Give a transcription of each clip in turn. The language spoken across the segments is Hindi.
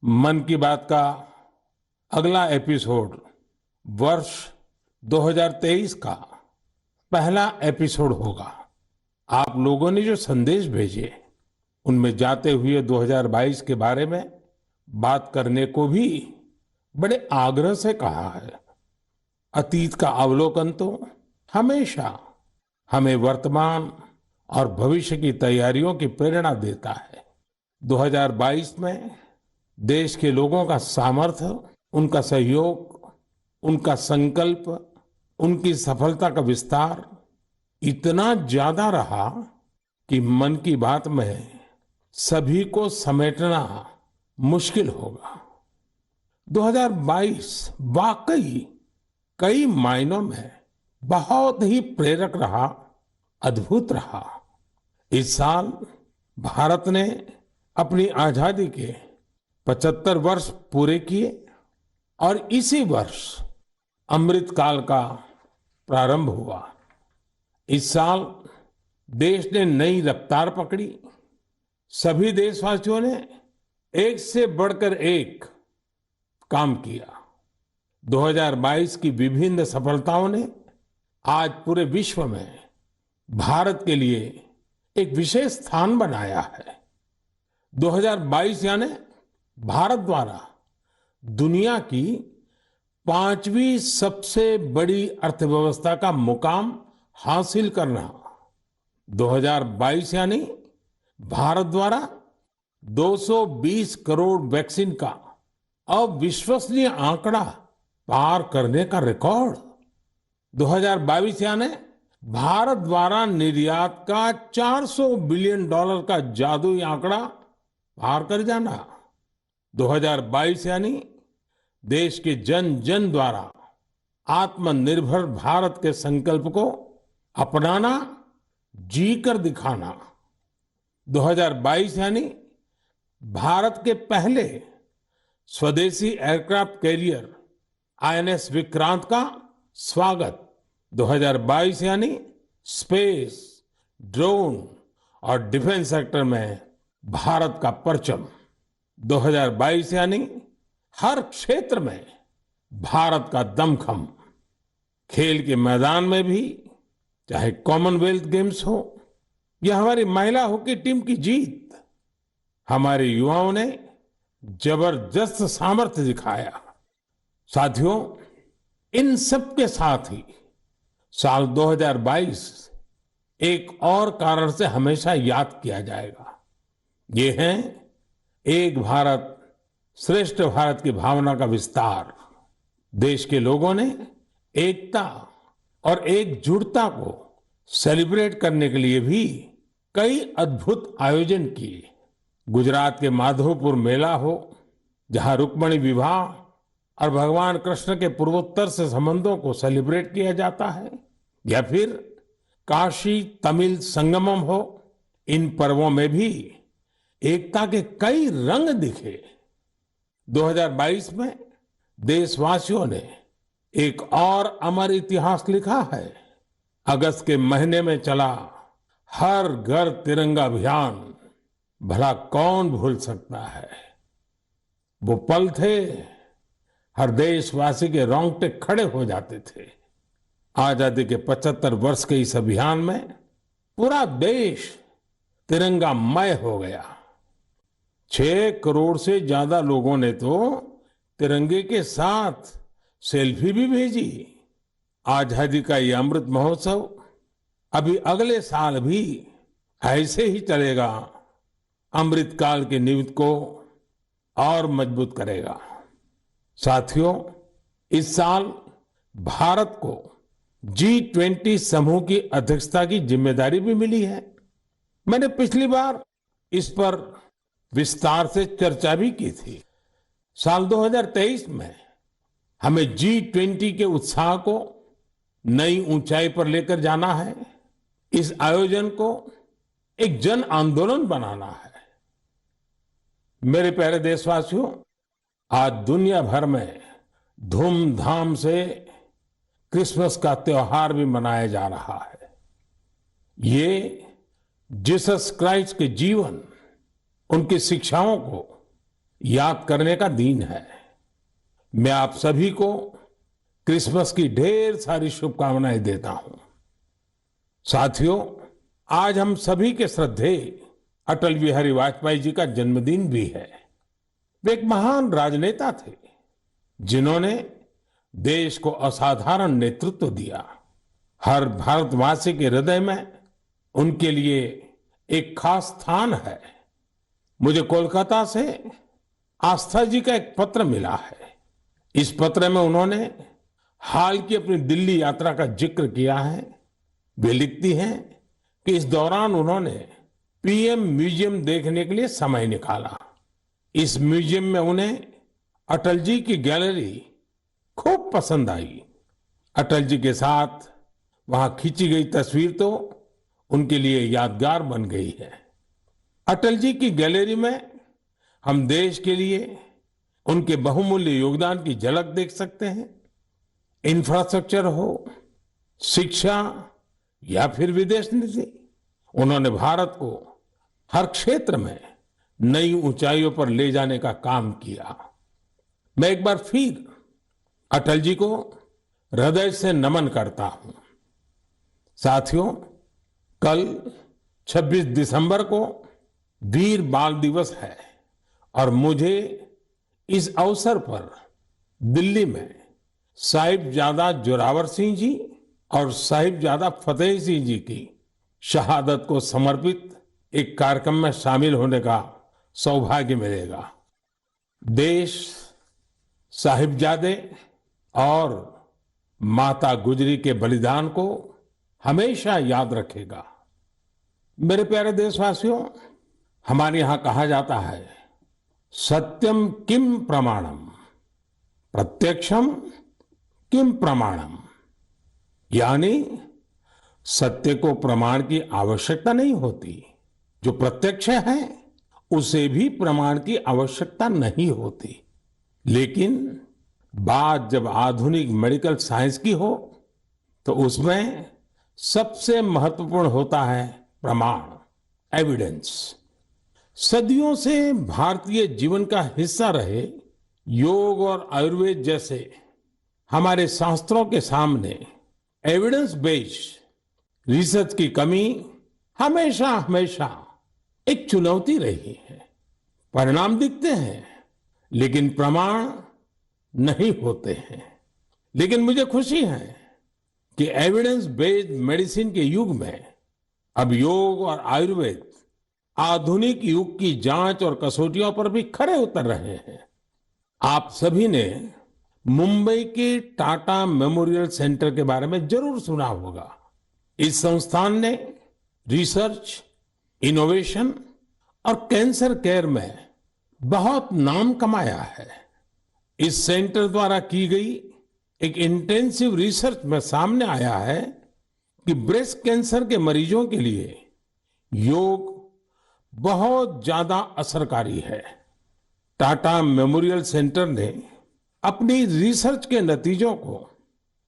मन की बात का अगला एपिसोड वर्ष 2023 का पहला एपिसोड होगा। आप लोगों ने जो संदेश भेजे उनमें जाते हुए 2022 के बारे में बात करने को भी बड़े आग्रह से कहा है। अतीत का अवलोकन तो हमेशा हमें वर्तमान और भविष्य की तैयारियों की प्रेरणा देता है। 2022 में देश के लोगों का सामर्थ्य, उनका सहयोग, उनका संकल्प, उनकी सफलता का विस्तार इतना ज्यादा रहा कि मन की बात में सभी को समेटना मुश्किल होगा। 2022 वाकई कई मायनों में बहुत ही प्रेरक रहा, अद्भुत रहा। इस साल भारत ने अपनी आजादी के 75 वर्ष पूरे किए और इसी वर्ष अमृत काल का प्रारंभ हुआ। इस साल देश ने नई रफ्तार पकड़ी। सभी देशवासियों ने एक से बढ़कर एक काम किया। 2022 की विभिन्न सफलताओं ने आज पूरे विश्व में भारत के लिए एक विशेष स्थान बनाया है। 2022 यानी भारत द्वारा दुनिया की 5वीं सबसे बड़ी अर्थव्यवस्था का मुकाम हासिल करना। 2022 यानी भारत द्वारा 220 करोड़ वैक्सीन का अविश्वसनीय आंकड़ा पार करने का रिकॉर्ड। 2022 यानी भारत द्वारा निर्यात का $400 बिलियन का जादुई आंकड़ा पार कर जाना। 2022 यानी देश के जन जन द्वारा आत्मनिर्भर भारत के संकल्प को अपनाना, जी कर दिखाना। 2022 यानी भारत के पहले स्वदेशी एयरक्राफ्ट कैरियर आईएनएस विक्रांत का स्वागत। 2022 यानी स्पेस, ड्रोन और डिफेंस सेक्टर में भारत का परचम। 2022 यानी हर क्षेत्र में भारत का दमखम। खेल के मैदान में भी, चाहे कॉमनवेल्थ गेम्स हो या हमारी महिला हॉकी टीम की जीत, हमारे युवाओं ने जबरदस्त सामर्थ्य दिखाया। साथियों, इन सब के साथ ही साल 2022 एक और कारण से हमेशा याद किया जाएगा। ये है एक भारत श्रेष्ठ भारत की भावना का विस्तार। देश के लोगों ने एकता और एकजुटता को सेलिब्रेट करने के लिए भी कई अद्भुत आयोजन किए। गुजरात के माधवपुर मेला हो, जहां रुक्मिणी विवाह और भगवान कृष्ण के पूर्वोत्तर से संबंधों को सेलिब्रेट किया जाता है, या फिर काशी तमिल संगमम हो, इन पर्वों में भी एकता के कई रंग दिखे। 2022 में देशवासियों ने एक और अमर इतिहास लिखा है। अगस्त के महीने में चला हर घर तिरंगा अभियान, भला कौन भूल सकता है। वो पल थे, हर देशवासी के रोंगटे खड़े हो जाते थे। आजादी के 75 वर्ष के इस अभियान में पूरा देश तिरंगामय हो गया। 6 करोड़ से ज्यादा लोगों ने तो तिरंगे के साथ सेल्फी भी भेजी। आजादी का ये अमृत महोत्सव अभी अगले साल भी ऐसे ही चलेगा, अमृत काल की नींव को और मजबूत करेगा। साथियों, इस साल भारत को G20 समूह की अध्यक्षता की जिम्मेदारी भी मिली है। मैंने पिछली बार इस पर विस्तार से चर्चा भी की थी। साल 2023 में हमें G20 के उत्साह को नई ऊंचाई पर लेकर जाना है। इस आयोजन को एक जन आंदोलन बनाना है। मेरे प्यारे देशवासियों, आज दुनिया भर में धूमधाम से क्रिसमस का त्योहार भी मनाया जा रहा है। ये जीसस क्राइस्ट के जीवन, उनकी शिक्षाओं को याद करने का दिन है। मैं आप सभी को क्रिसमस की ढेर सारी शुभकामनाएं देता हूं। साथियों, आज हम सभी के श्रद्धेय अटल बिहारी वाजपेयी जी का जन्मदिन भी है। वे एक महान राजनेता थे जिन्होंने देश को असाधारण नेतृत्व दिया। हर भारतवासी के हृदय में उनके लिए एक खास स्थान है। मुझे कोलकाता से आस्था जी का एक पत्र मिला है। इस पत्र में उन्होंने हाल की अपनी दिल्ली यात्रा का जिक्र किया है। वे लिखती हैं कि इस दौरान उन्होंने पीएम म्यूजियम देखने के लिए समय निकाला। इस म्यूजियम में उन्हें अटल जी की गैलरी खूब पसंद आई। अटल जी के साथ वहां खींची गई तस्वीर तो उनके लिए यादगार बन गई है। अटल जी की गैलरी में हम देश के लिए उनके बहुमूल्य योगदान की झलक देख सकते हैं। इंफ्रास्ट्रक्चर हो, शिक्षा या फिर विदेश नीति, उन्होंने भारत को हर क्षेत्र में नई ऊंचाइयों पर ले जाने का काम किया। मैं एक बार फिर अटल जी को हृदय से नमन करता हूं। साथियों, कल 26 दिसंबर को वीर बाल दिवस है और मुझे इस अवसर पर दिल्ली में साहिबजादा जोरावर सिंह जी और साहिबजादा फतेह सिंह जी की शहादत को समर्पित एक कार्यक्रम में शामिल होने का सौभाग्य मिलेगा। देश साहिबजादे और माता गुजरी के बलिदान को हमेशा याद रखेगा। मेरे प्यारे देशवासियों, हमारे यहां कहा जाता है, सत्यम किम प्रमाणम, प्रत्यक्षम किम प्रमाणम। यानी सत्य को प्रमाण की आवश्यकता नहीं होती, जो प्रत्यक्ष है उसे भी प्रमाण की आवश्यकता नहीं होती। लेकिन बात जब आधुनिक मेडिकल साइंस की हो तो उसमें सबसे महत्वपूर्ण होता है प्रमाण, एविडेंस। सदियों से भारतीय जीवन का हिस्सा रहे योग और आयुर्वेद जैसे हमारे शास्त्रों के सामने एविडेंस बेस्ड रिसर्च की कमी हमेशा हमेशा एक चुनौती रही है। परिणाम दिखते हैं लेकिन प्रमाण नहीं होते हैं। लेकिन मुझे खुशी है कि एविडेंस बेस्ड मेडिसिन के युग में अब योग और आयुर्वेद आधुनिक युग की जांच और कसौटियों पर भी खरे उतर रहे हैं। आप सभी ने मुंबई के टाटा मेमोरियल सेंटर के बारे में जरूर सुना होगा। इस संस्थान ने रिसर्च, इनोवेशन और कैंसर केयर में बहुत नाम कमाया है। इस सेंटर द्वारा की गई एक इंटेंसिव रिसर्च में सामने आया है कि ब्रेस्ट कैंसर के मरीजों के लिए योग बहुत ज्यादा असरकारी है। टाटा मेमोरियल सेंटर ने अपनी रिसर्च के नतीजों को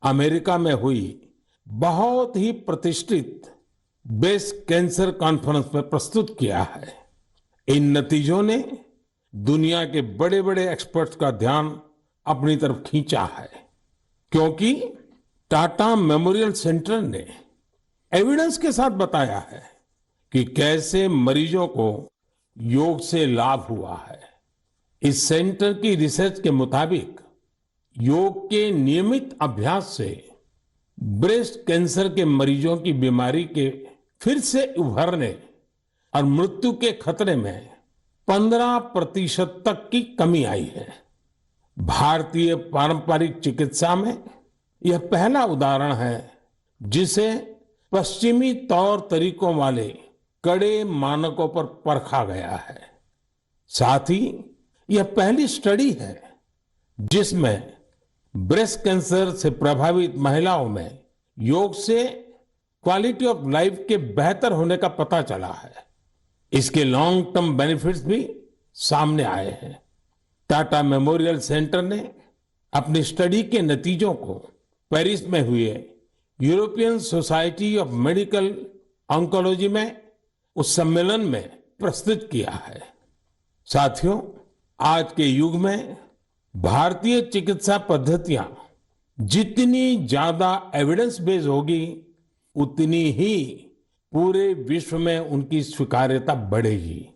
अमेरिका में हुई बहुत ही प्रतिष्ठित ब्रेस्ट कैंसर कॉन्फ्रेंस में प्रस्तुत किया है। इन नतीजों ने दुनिया के बड़े बड़े एक्सपर्ट्स का ध्यान अपनी तरफ खींचा है, क्योंकि टाटा मेमोरियल सेंटर ने एविडेंस के साथ बताया है कि कैसे मरीजों को योग से लाभ हुआ है। इस सेंटर की रिसर्च के मुताबिक योग के नियमित अभ्यास से ब्रेस्ट कैंसर के मरीजों की बीमारी के फिर से उभरने और मृत्यु के खतरे में 15% तक की कमी आई है। भारतीय पारंपरिक चिकित्सा में यह पहला उदाहरण है जिसे पश्चिमी तौर तरीकों वाले कड़े मानकों पर परखा गया है। साथ ही यह पहली स्टडी है जिसमें ब्रेस्ट कैंसर से प्रभावित महिलाओं में योग से क्वालिटी ऑफ लाइफ के बेहतर होने का पता चला है। इसके लॉन्ग टर्म बेनिफिट्स भी सामने आए हैं। टाटा मेमोरियल सेंटर ने अपनी स्टडी के नतीजों को पेरिस में हुए European society of medical oncology में उस सम्मेलन में प्रस्तुत किया है। साथियों, आज के युग में भारतीय चिकित्सा पद्धतियां जितनी ज्यादा एविडेंस बेस्ड होगी, उतनी ही पूरे विश्व में उनकी स्वीकार्यता बढ़ेगी।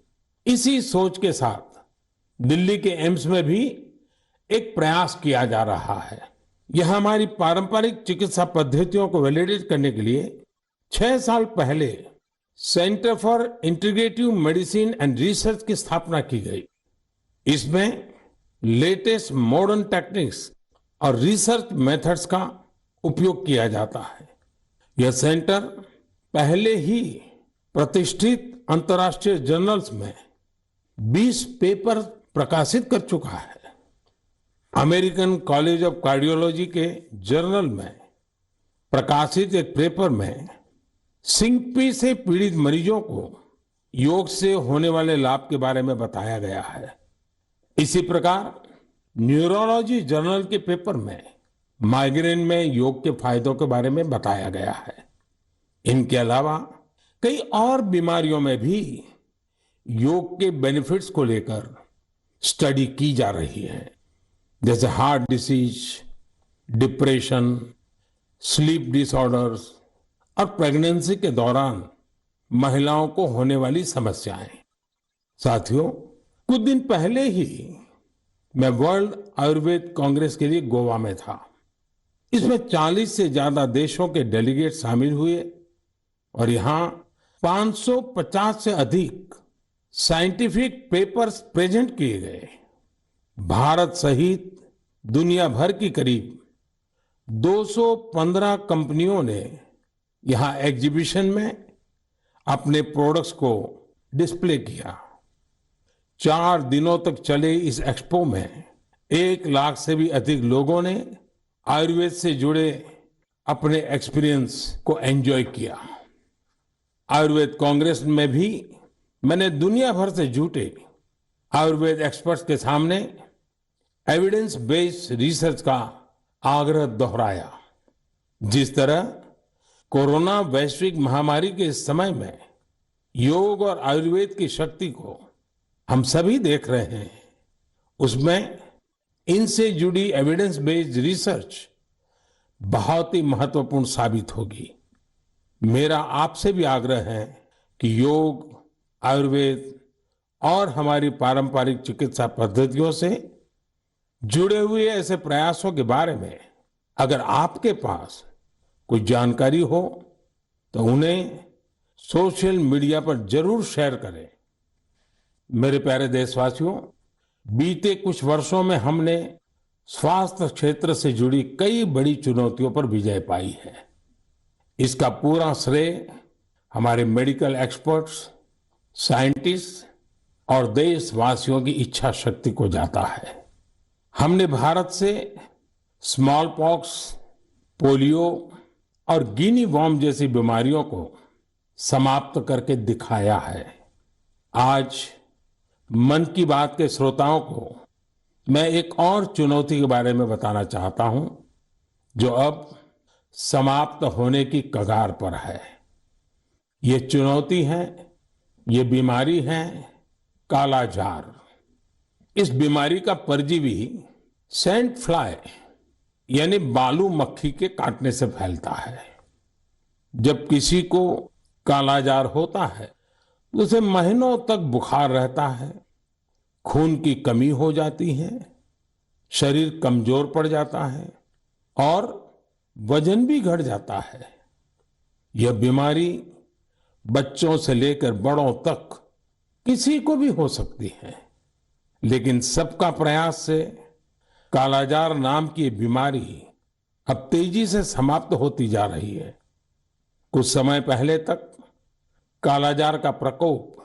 इसी सोच के साथ दिल्ली के एम्स में भी एक प्रयास किया जा रहा है। यह हमारी पारंपरिक चिकित्सा पद्धतियों को वैलिडेट करने के लिए 6 साल पहले centre for integrative medicine and research की स्थापना की गई। इसमें लेटेस्ट मॉडर्न टेक्निक्स और रिसर्च मेथड्स का उपयोग किया जाता है। यह सेंटर पहले ही प्रतिष्ठित अंतर्राष्ट्रीय जर्नल्स में 20 पेपर प्रकाशित कर चुका है। अमेरिकन कॉलेज ऑफ कार्डियोलॉजी के जर्नल में प्रकाशित एक पेपर में सिंकपी से पीड़ित मरीजों को योग से होने वाले लाभ के बारे में बताया गया है। इसी प्रकार न्यूरोलॉजी जर्नल के पेपर में माइग्रेन में योग के फायदों के बारे में बताया गया है। इनके अलावा कई और बीमारियों में भी योग के बेनिफिट्स को लेकर स्टडी की जा रही है, जैसे heart disease, depression, sleep disorders और प्रेगनेंसी के दौरान महिलाओं को होने वाली समस्याएं। साथियों, कुछ दिन पहले ही मैं वर्ल्ड आयुर्वेद कांग्रेस के लिए गोवा में था। इसमें 40 से ज्यादा देशों के डेलीगेट शामिल हुए और यहाँ 550 से अधिक साइंटिफिक पेपर्स प्रेजेंट किए गए। भारत सहित दुनिया भर की करीब 215 कंपनियों ने यहां एग्जीबिशन में अपने प्रोडक्ट्स को डिस्प्ले किया। 4 दिनों तक चले इस एक्सपो में 1 लाख से भी अधिक लोगों ने आयुर्वेद से जुड़े अपने एक्सपीरियंस को एंजॉय किया। आयुर्वेद कांग्रेस में भी मैंने दुनिया भर से जुटे आयुर्वेद एक्सपर्ट्स के सामने एविडेंस बेस्ड रिसर्च का आग्रह दोहराया। जिस तरह कोरोना वैश्विक महामारी के इस समय में योग और आयुर्वेद की शक्ति को हम सभी देख रहे हैं, उसमें इनसे जुड़ी एविडेंस बेस्ड रिसर्च बहुत ही महत्वपूर्ण साबित होगी। मेरा आपसे भी आग्रह है कि योग, आयुर्वेद और हमारी पारंपरिक चिकित्सा पद्धतियों से जुड़े हुए ऐसे प्रयासों के बारे में अगर आपके पास कोई जानकारी हो तो उन्हें सोशल मीडिया पर जरूर शेयर करें। मेरे प्यारे देशवासियों, बीते कुछ वर्षों में हमने स्वास्थ्य क्षेत्र से जुड़ी कई बड़ी चुनौतियों पर विजय पाई है। इसका पूरा श्रेय हमारे मेडिकल एक्सपर्ट्स, साइंटिस्ट और देशवासियों की इच्छा शक्ति को जाता है। हमने भारत से स्मॉल पॉक्स, पोलियो और गिनी वॉर्म जैसी बीमारियों को समाप्त करके दिखाया है। आज मन की बात के श्रोताओं को मैं एक और चुनौती के बारे में बताना चाहता हूं, जो अब समाप्त होने की कगार पर है। ये चुनौती है, ये बीमारी है कालाजार। इस बीमारी का परजीवी सैंड फ्लाई यानी बालू मक्खी के काटने से फैलता है। जब किसी को कालाजार होता है तो उसे महीनों तक बुखार रहता है, खून की कमी हो जाती है, शरीर कमजोर पड़ जाता है और वजन भी घट जाता है। यह बीमारी बच्चों से लेकर बड़ों तक किसी को भी हो सकती है, लेकिन सबका प्रयास से कालाजार नाम की ये बीमारी अब तेजी से समाप्त होती जा रही है। कुछ समय पहले तक कालाजार का प्रकोप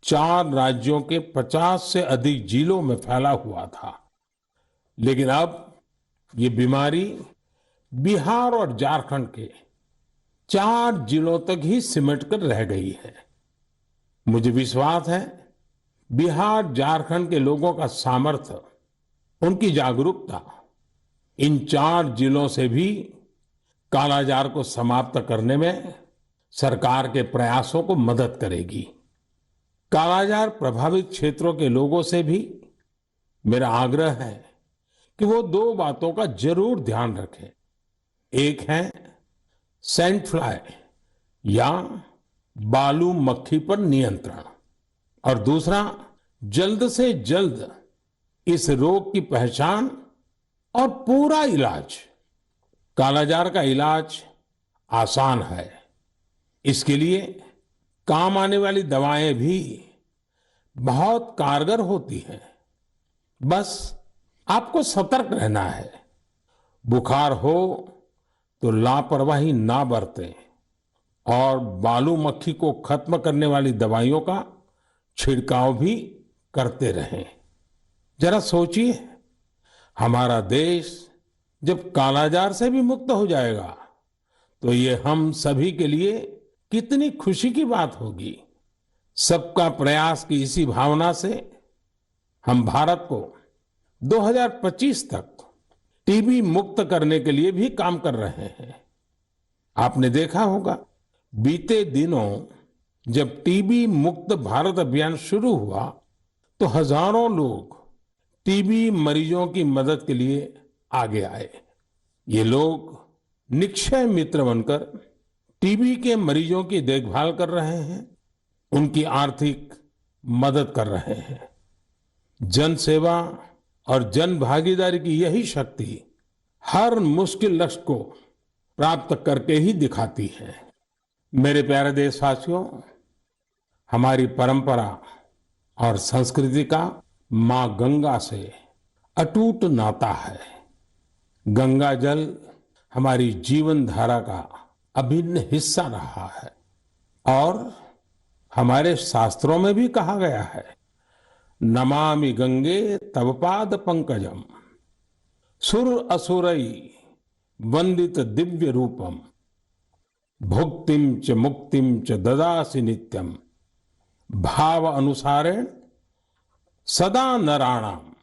4 राज्यों के 50 से अधिक जिलों में फैला हुआ था, लेकिन अब ये बीमारी बिहार और झारखंड के 4 जिलों तक ही सिमट कर रह गई है। मुझे विश्वास है बिहार, झारखंड के लोगों का सामर्थ्य, उनकी जागरूकता इन 4 जिलों से भी कालाजार को समाप्त करने में सरकार के प्रयासों को मदद करेगी। कालाजार प्रभावित क्षेत्रों के लोगों से भी मेरा आग्रह है कि वो दो बातों का जरूर ध्यान रखें। एक है सैंड फ्लाई या बालू मक्खी पर नियंत्रण, और दूसरा जल्द से जल्द इस रोग की पहचान और पूरा इलाज। कालाजार का इलाज आसान है। इसके लिए काम आने वाली दवाएं भी बहुत कारगर होती हैं। बस आपको सतर्क रहना है। बुखार हो तो लापरवाही ना बरतें और बालू मक्खी को खत्म करने वाली दवाइयों का छिड़काव भी करते रहें। जरा सोचिए, हमारा देश जब कालाजार से भी मुक्त हो जाएगा तो ये हम सभी के लिए कितनी खुशी की बात होगी। सबका प्रयास की इसी भावना से हम भारत को 2025 तक टीबी मुक्त करने के लिए भी काम कर रहे हैं। आपने देखा होगा, बीते दिनों जब टीबी मुक्त भारत अभियान शुरू हुआ तो हजारों लोग टीबी मरीजों की मदद के लिए आगे आए। ये लोग निक्षय मित्र बनकर टीबी के मरीजों की देखभाल कर रहे हैं, उनकी आर्थिक मदद कर रहे हैं। जन सेवा और जन भागीदारी की यही शक्ति हर मुश्किल लक्ष्य को प्राप्त करके ही दिखाती है। मेरे प्यारे देशवासियों, हमारी परंपरा और संस्कृति का मां गंगा से अटूट नाता है। गंगा जल हमारी जीवन धारा का अभिन्न हिस्सा रहा है और हमारे शास्त्रों में भी कहा गया है, नमामि गंगे तव पाद पंकजम सुर असुरई वंदित दिव्य रूपम भुक्तिम च मुक्तिम च ददासि नित्यम भाव अनुसारेण सदा नराणाम।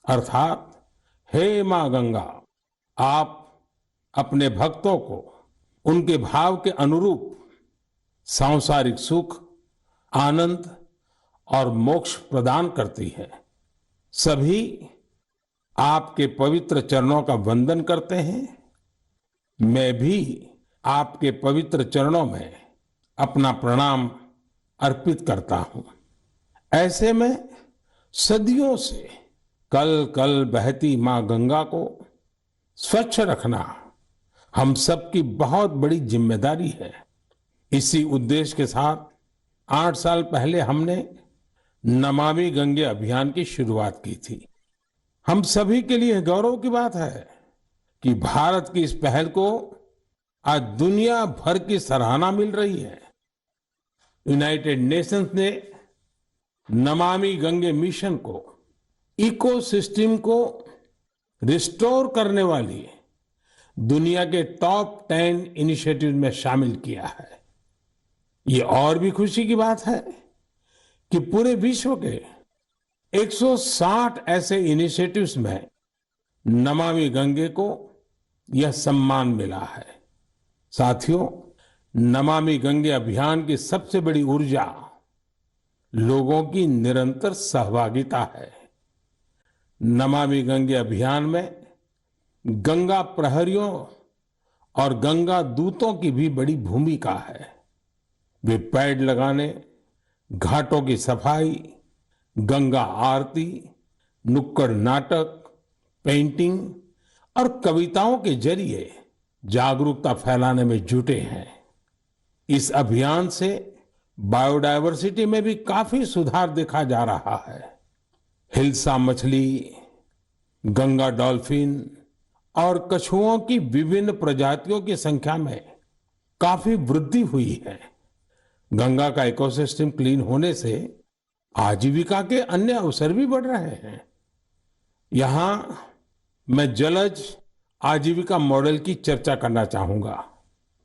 अर्थात, हे मां गंगा, आप अपने भक्तों को उनके भाव के अनुरूप सांसारिक सुख, आनंद और मोक्ष प्रदान करती है। सभी आपके पवित्र चरणों का वंदन करते हैं। मैं भी आपके पवित्र चरणों में अपना प्रणाम अर्पित करता हूं। ऐसे में सदियों से कल कल बहती मां गंगा को स्वच्छ रखना हम सबकी बहुत बड़ी जिम्मेदारी है। इसी उद्देश्य के साथ 8 साल पहले हमने नमामि गंगे अभियान की शुरुआत की थी। हम सभी के लिए गौरव की बात है कि भारत की इस पहल को आज दुनिया भर की सराहना मिल रही है। यूनाइटेड नेशंस ने नमामि गंगे मिशन को इकोसिस्टम को रिस्टोर करने वाली दुनिया के टॉप 10 इनिशिएटिव में शामिल किया है। ये और भी खुशी की बात है कि पूरे विश्व के 160 ऐसे इनिशिएटिव्स में नमामि गंगे को यह सम्मान मिला है। साथियों, नमामि गंगे अभियान की सबसे बड़ी ऊर्जा लोगों की निरंतर सहभागिता है। नमामि गंगे अभियान में गंगा प्रहरियों और गंगा दूतों की भी बड़ी भूमिका है। वे पेड़ लगाने, घाटों की सफाई, गंगा आरती, नुक्कड़ नाटक, पेंटिंग और कविताओं के जरिए जागरूकता फैलाने में जुटे हैं। इस अभियान से बायोडायवर्सिटी में भी काफी सुधार देखा जा रहा है। हिल्सा मछली, गंगा डॉल्फिन और कछुओं की विभिन्न प्रजातियों की संख्या में काफी वृद्धि हुई है। गंगा का इकोसिस्टम क्लीन होने से आजीविका के अन्य अवसर भी बढ़ रहे हैं। यहां मैं जलज आजीविका मॉडल की चर्चा करना चाहूंगा,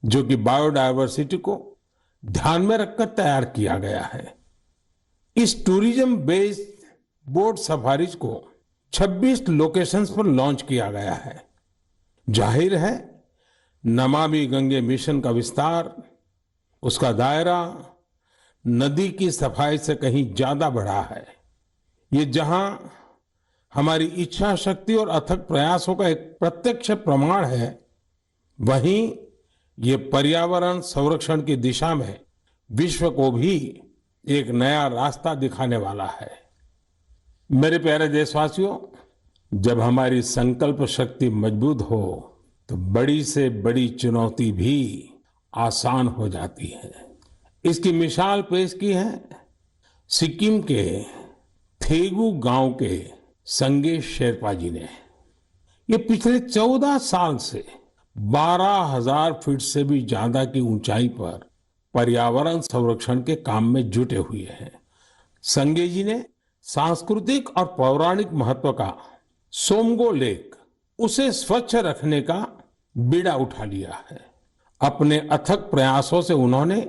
जो कि बायोडायवर्सिटी को ध्यान में रखकर तैयार किया गया है। इस टूरिज्म बेस्ड बोट सफारीज को 26 लोकेशंस पर लॉन्च किया गया है। जाहिर है, नमामि गंगे मिशन का विस्तार, उसका दायरा नदी की सफाई से कहीं ज्यादा बढ़ा है। ये जहां हमारी इच्छा शक्ति और अथक प्रयासों का एक प्रत्यक्ष प्रमाण है, वहीं ये पर्यावरण संरक्षण की दिशा में विश्व को भी एक नया रास्ता दिखाने वाला है। मेरे प्यारे देशवासियों, जब हमारी संकल्प शक्ति मजबूत हो तो बड़ी से बड़ी चुनौती भी आसान हो जाती है। इसकी मिसाल पेश की है सिक्किम के थेगू गांव के संगे शेरपा जी ने। ये पिछले 14 साल से 12,000 फीट से भी ज्यादा की ऊंचाई पर पर्यावरण संरक्षण के काम में जुटे हुए हैं। संगे जी ने सांस्कृतिक और पौराणिक महत्व का सोमगो लेक, उसे स्वच्छ रखने का बीड़ा उठा लिया है। अपने अथक प्रयासों से उन्होंने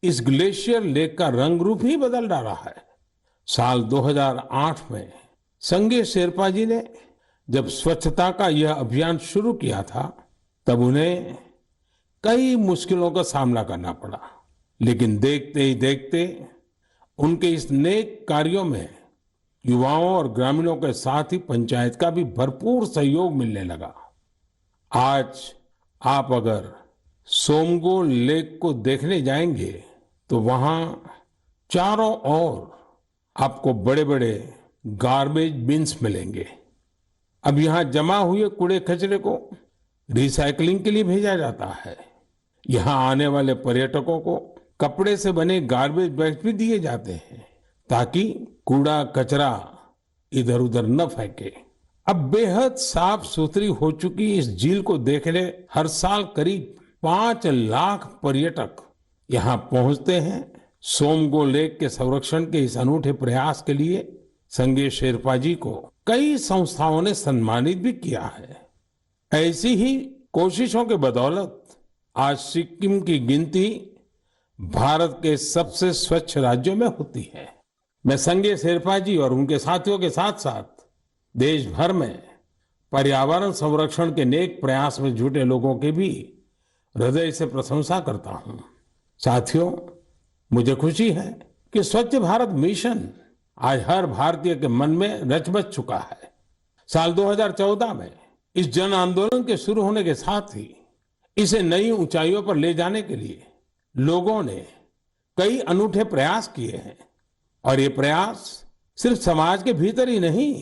इस ग्लेशियर लेक का रंग रूप ही बदल डाला है। साल 2008 में संगे शेरपा जी ने जब स्वच्छता का यह अभियान शुरू किया था, तब उन्हें कई मुश्किलों का सामना करना पड़ा, लेकिन देखते ही देखते उनके इस नेक कार्यों में युवाओं और ग्रामीणों के साथ ही पंचायत का भी भरपूर सहयोग मिलने लगा। आज आप अगर सोमगो लेक को देखने जाएंगे तो वहां चारों ओर आपको बड़े बड़े गार्बेज बिन्स मिलेंगे। अब यहाँ जमा हुए कूड़े कचरे को रिसाइकलिंग के लिए भेजा जाता है। यहाँ आने वाले पर्यटकों को कपड़े से बने गार्बेज बैग्स भी दिए जाते हैं, ताकि कूड़ा कचरा इधर उधर न फेंके। अब बेहद साफ सुथरी हो चुकी इस झील को देखने हर साल करीब 5 लाख पर्यटक यहाँ पहुंचते हैं। सोमगो लेक के संरक्षण के इस अनूठे प्रयास के लिए संगे शेरपा जी को कई संस्थाओं ने सम्मानित भी किया है। ऐसी ही कोशिशों के बदौलत आज सिक्किम की गिनती भारत के सबसे स्वच्छ राज्यों में होती है। मैं संगे शेरपा जी और उनके साथियों के साथ साथ देश भर में पर्यावरण संरक्षण के नेक प्रयास में जुटे लोगों की भी हृदय से प्रशंसा करता हूं। साथियों, मुझे खुशी है कि स्वच्छ भारत मिशन आज हर भारतीय के मन में रच बस चुका है। साल 2014 में इस जन आंदोलन के शुरू होने के साथ ही इसे नई ऊंचाइयों पर ले जाने के लिए लोगों ने कई अनूठे प्रयास किए हैं, और ये प्रयास सिर्फ समाज के भीतर ही नहीं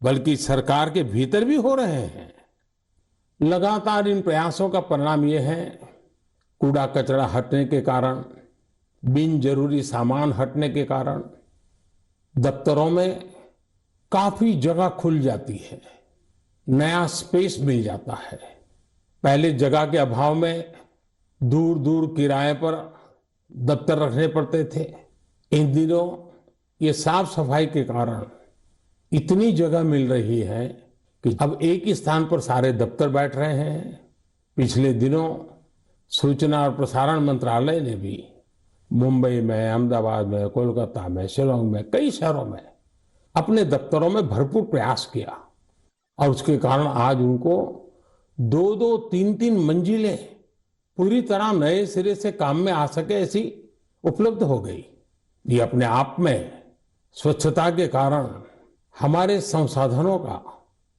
बल्कि सरकार के भीतर भी हो रहे हैं। लगातार इन प्रयासों का परिणाम ये है, कूड़ा कचरा हटने के कारण, बिन जरूरी सामान हटने के कारण दफ्तरों में काफी जगह खुल जाती है, नया स्पेस मिल जाता है। पहले जगह के अभाव में दूर दूर किराए पर दफ्तर रखने पड़ते थे। इन दिनों ये साफ सफाई के कारण इतनी जगह मिल रही है कि अब एक ही स्थान पर सारे दफ्तर बैठ रहे हैं। पिछले दिनों सूचना और प्रसारण मंत्रालय ने भी मुंबई में, अहमदाबाद में, कोलकाता में, शिलांग में, कई शहरों में अपने दफ्तरों में भरपूर प्रयास किया, और उसके कारण आज उनको 2-2, 3-3 मंजिलें पूरी तरह नए सिरे से काम में आ सके ऐसी उपलब्ध हो गई। ये अपने आप में स्वच्छता के कारण हमारे संसाधनों का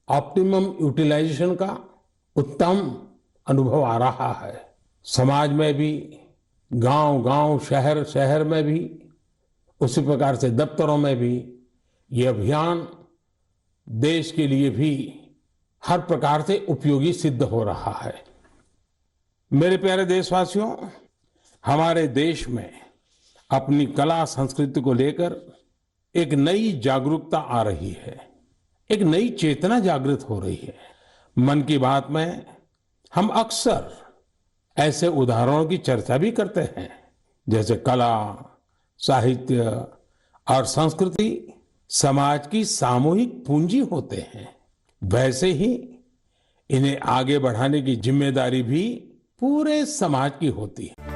ऑप्टिमम यूटिलाइजेशन का उत्तम अनुभव आ रहा है। समाज में भी, गांव-गांव, शहर-शहर में भी, उसी प्रकार से दफ्तरों में भी ये अभियान देश के लिए भी हर प्रकार से उपयोगी सिद्ध हो रहा है। मेरे प्यारे देशवासियों, हमारे देश में अपनी कला संस्कृति को लेकर एक नई जागरूकता आ रही है, एक नई चेतना जागृत हो रही है। मन की बात में हम अक्सर ऐसे उदाहरणों की चर्चा भी करते हैं, जैसे कला, साहित्य और संस्कृति समाज की सामूहिक पूंजी होते हैं। वैसे ही इन्हें आगे बढ़ाने की जिम्मेदारी भी पूरे समाज की होती है।